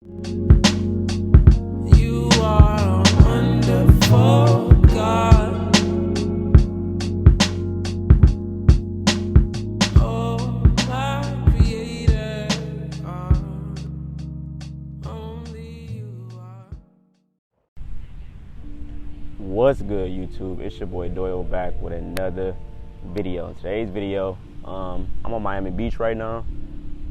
You are a wonderful God. Oh, my creator. Only you are. What's good, YouTube? It's your boy Doyle back with another video. Today's video, I'm on Miami Beach right now,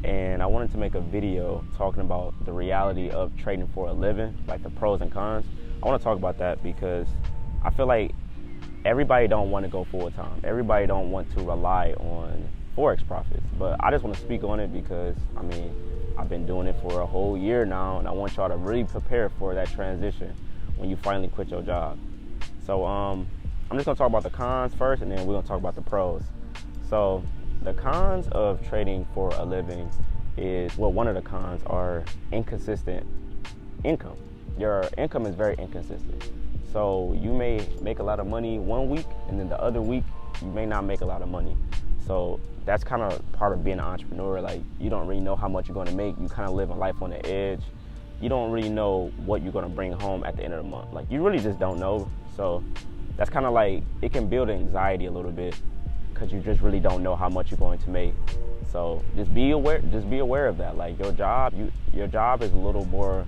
and I wanted to make a video talking about the reality of trading for a living, like the pros and cons. I want to talk about that because I feel like everybody don't want to go full time. Everybody don't want to rely on Forex profits, but I just want to speak on it because, I mean, I've been doing it for a whole year now, and I want y'all to really prepare for that transition when you finally quit your job. So I'm just gonna talk about the cons first, and then we're gonna talk about the pros. So the cons of trading for a living is, well, one of the cons are inconsistent income. Your income is very inconsistent. So you may make a lot of money one week, and then the other week you may not make a lot of money. So that's kind of part of being an entrepreneur. Like, you don't really know how much you're gonna make. You kind of live a life on the edge. You don't really know what you're gonna bring home at the end of the month. Like, you really just don't know. So that's kind of like, it can build anxiety a little bit because you just really don't know how much you're going to make. So just be aware of that. Like, your job is a little more,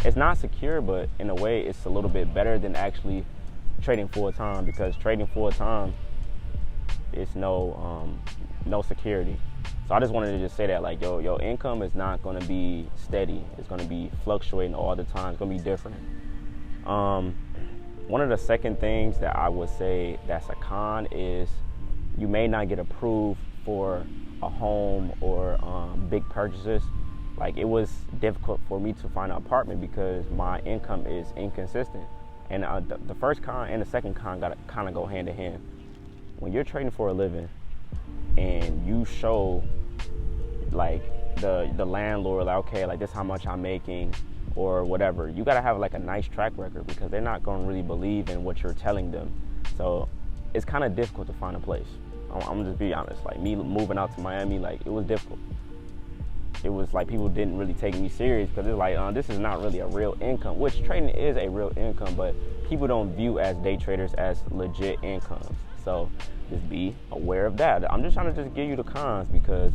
it's not secure, but in a way it's a little bit better than actually trading full time, because trading full time is no security. So I just wanted to just say that, like, your income is not going to be steady. It's going to be fluctuating all the time. It's going to be different. One of the second things that I would say that's a con is you may not get approved for a home or big purchases. Like, it was difficult for me to find an apartment because my income is inconsistent. And the first con and the second con got to kind of go hand in hand. When you're trading for a living and you show, like, the landlord, like, okay, like, this is how much I'm making or whatever, you got to have like a nice track record, because they're not going to really believe in what you're telling them. So it's kind of difficult to find a place. I'm gonna just be honest. Like, me moving out to Miami, like, it was difficult. It was like people didn't really take me serious because it's like, this is not really a real income, which trading is a real income, but people don't view as day traders as legit incomes. So just be aware of that. I'm just trying to just give you the cons because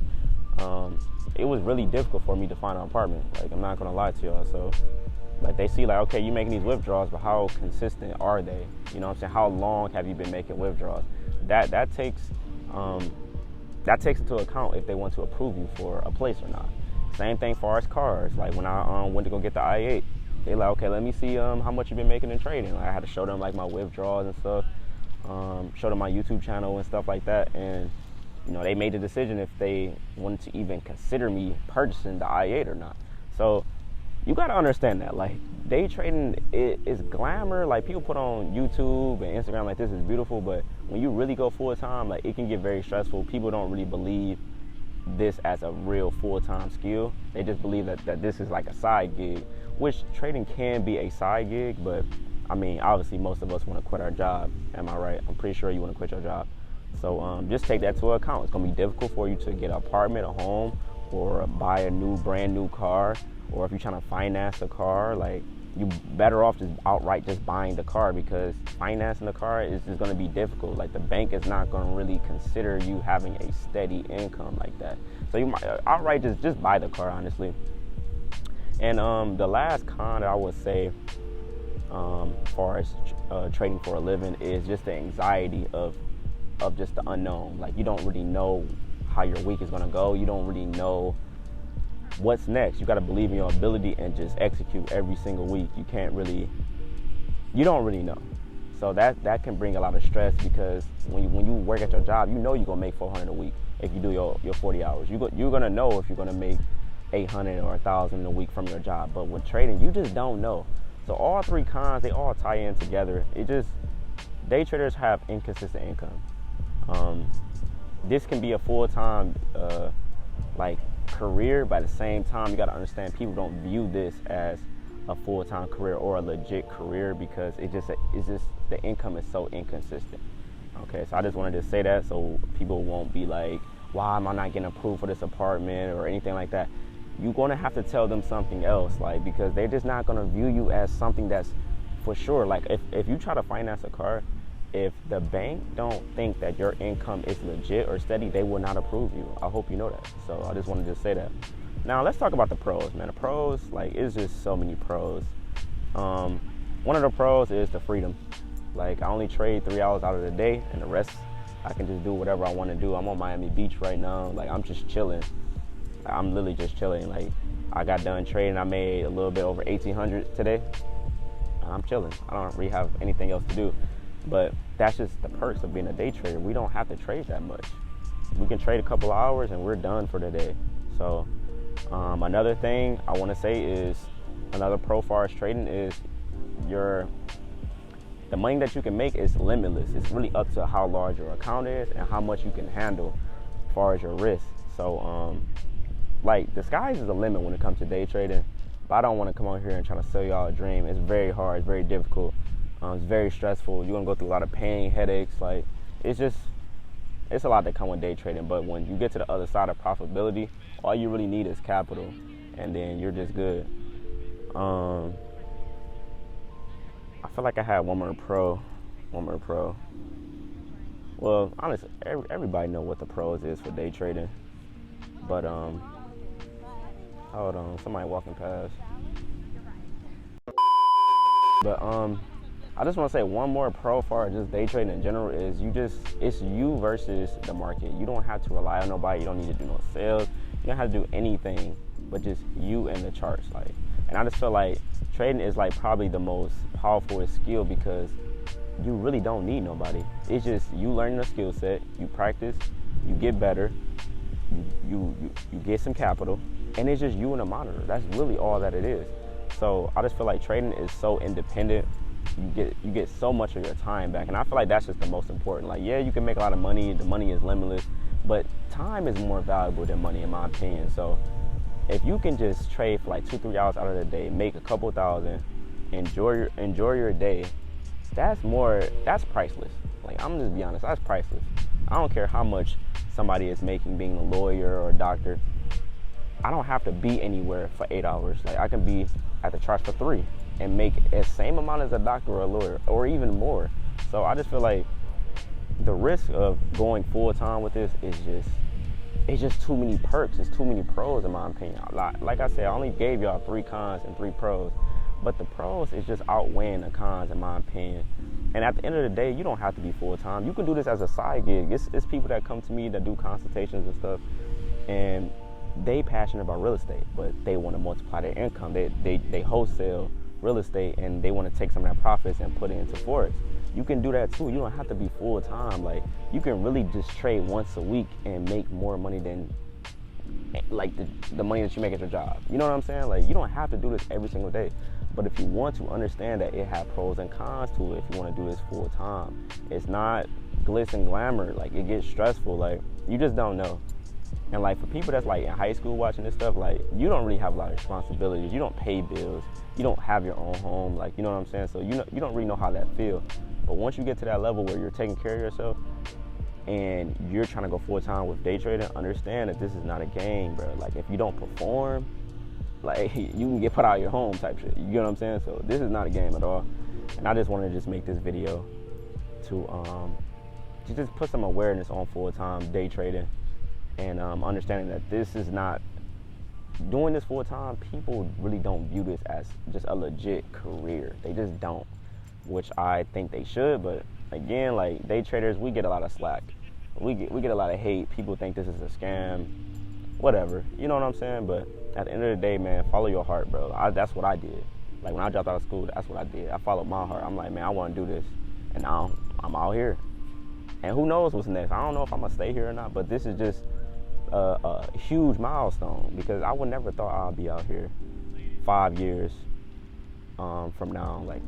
it was really difficult for me to find an apartment. Like, I'm not gonna lie to y'all. So, like, they see, like, okay, you making these withdrawals, but how consistent are they? You know what I'm saying? How long have you been making withdrawals? That takes into account if they want to approve you for a place or not. Same thing for as cars. Like, when I went to go get the i8, they like, okay, let me see how much you've been making in trading. Like, I had to show them, like, my withdrawals and stuff, show them my YouTube channel and stuff like that, and you know, they made the decision if they wanted to even consider me purchasing the i8 or not. So you got to understand that, like, day trading is glamour. Like, people put on YouTube and Instagram like this is beautiful, but when you really go full time, like, it can get very stressful. People don't really believe this as a real full-time skill. They just believe that this is like a side gig, which trading can be a side gig, but I mean, obviously most of us want to quit our job. Am I right? I'm pretty sure you want to quit your job. So just take that to account. It's going to be difficult for you to get an apartment, a home, or buy a brand new car. Or if you're trying to finance a car, like, you better off just outright just buying the car, because financing the car is just going to be difficult. Like, the bank is not going to really consider you having a steady income like that. So you might outright just buy the car, honestly. And the last con that I would say, as far as trading for a living, is just the anxiety of just the unknown. Like, you don't really know how your week is going to go. You don't really know what's next. You got to believe in your ability and just execute every single week. You don't really know. So that can bring a lot of stress, because when you work at your job, you know you're going to make $400 a week if you do your 40 hours. You're going to know if you're going to make $800 or $1,000 a week from your job. But with trading, you just don't know. So all three cons, they all tie in together. Day traders have inconsistent income. This can be a full-time like career, but at the same time, you got to understand, people don't view this as a full-time career or a legit career, because it's just the income is so inconsistent. Okay, so I just wanted to say that so people won't be like, why am I not getting approved for this apartment or anything like that. you're gonna have to tell them something else, like, because they're just not gonna view you as something that's for sure. Like, if you try to finance a car, if the bank don't think that your income is legit or steady, they will not approve you. I hope you know that. So I just want to just say that. Now let's talk about the pros, man. The pros, like, it's just so many pros. One of the pros is the freedom. Like, I only trade 3 hours out of the day, and the rest I can just do whatever I want to do. I'm on Miami Beach right now. Like, I'm just chilling. I'm literally just chilling. Like, I got done trading. I made a little bit over 1,800 today. I'm chilling. I don't really have anything else to do. But that's just the perks of being a day trader. We don't have to trade that much. We can trade a couple of hours and we're done for the day. So another thing I want to say is, another pro FOREX trading is the money that you can make is limitless. It's really up to how large your account is and how much you can handle as far as your risk. So like, the skies is the limit when it comes to day trading. But I don't want to come on here and try to sell y'all a dream. It's very hard. It's very difficult. It's very stressful. You're gonna go through a lot of pain, headaches. Like, it's a lot that come with day trading. But when you get to the other side of profitability, all you really need is capital, and then you're just good. I feel like I had one more pro. Well, honestly, everybody know what the pros is for day trading. But hold on, somebody walking past. But I just want to say one more pro for just day trading in general is it's you versus the market. You don't have to rely on nobody. You don't need to do no sales. You don't have to do anything but just you and the charts. Like, and I just feel like trading is like probably the most powerful skill, because you really don't need nobody. It's just you learning a skill set, you practice, you get better, you get some capital, and it's just you and a monitor. That's really all that it is. So I just feel like trading is so independent. You get so much of your time back, and I feel like that's just the most important. Like, yeah, you can make a lot of money, the money is limitless, but time is more valuable than money, in my opinion. So if you can just trade for like 2-3 hours out of the day, make a couple thousand, enjoy your day, that's priceless. Like, I'm just be honest, that's priceless. I don't care how much somebody is making being a lawyer or a doctor. I don't have to be anywhere for 8 hours. Like, I can be at the charts for 3 and make the same amount as a doctor or a lawyer, or even more. So I just feel like the risk of going full time with this is just too many perks. It's too many pros, in my opinion. Like I said, I only gave y'all 3 cons and 3 pros, but the pros is just outweighing the cons, in my opinion. And at the end of the day, you don't have to be full time. You can do this as a side gig. It's people that come to me that do consultations and stuff, and they passionate about real estate, but they want to multiply their income. They wholesale real estate, and they want to take some of that profits and put it into Forex. You can do that too. You don't have to be full time. Like, you can really just trade once a week and make more money than like the money that you make at your job. You know what I'm saying? Like, you don't have to do this every single day. But if you want to understand that it has pros and cons to it, if you want to do this full time, it's not glitz and glamour. Like, it gets stressful. Like, you just don't know. And like, for people that's like in high school watching this stuff, like, you don't really have a lot of responsibilities. You don't pay bills. You don't have your own home. Like, you know what I'm saying? So you don't really know how that feels. But once you get to that level where you're taking care of yourself and you're trying to go full time with day trading, understand that this is not a game, bro. Like, if you don't perform, like, you can get put out of your home type shit. You know what I'm saying? So this is not a game at all. And I just wanted to just make this video to just put some awareness on full time day trading, and understanding that this is not, doing this full time, people really don't view this as just a legit career. They just don't, which I think they should. But again, like, day traders, we get a lot of slack. We get a lot of hate. People think this is a scam, whatever. You know what I'm saying? But at the end of the day, man, follow your heart, bro. That's what I did. Like, when I dropped out of school, that's what I did. I followed my heart. I'm like, man, I want to do this, and now I'm out here. And who knows what's next? I don't know if I'm gonna stay here or not. But this is just a huge milestone, because I would never thought I'd be out here 5 years from now. Like,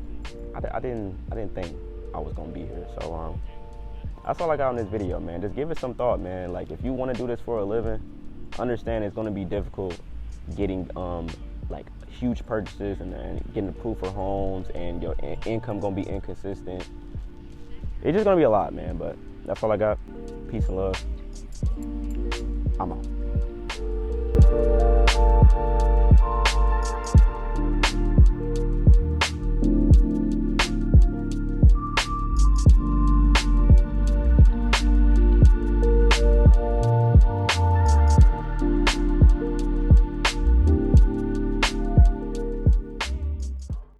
I didn't think I was gonna be here. So that's all I got on this video, man. Just give it some thought, man. Like, if you want to do this for a living, understand it's gonna be difficult getting like huge purchases and getting approved for homes, and your income gonna be inconsistent. It's just gonna be a lot, man. But that's all I got. Peace and love. I'm out.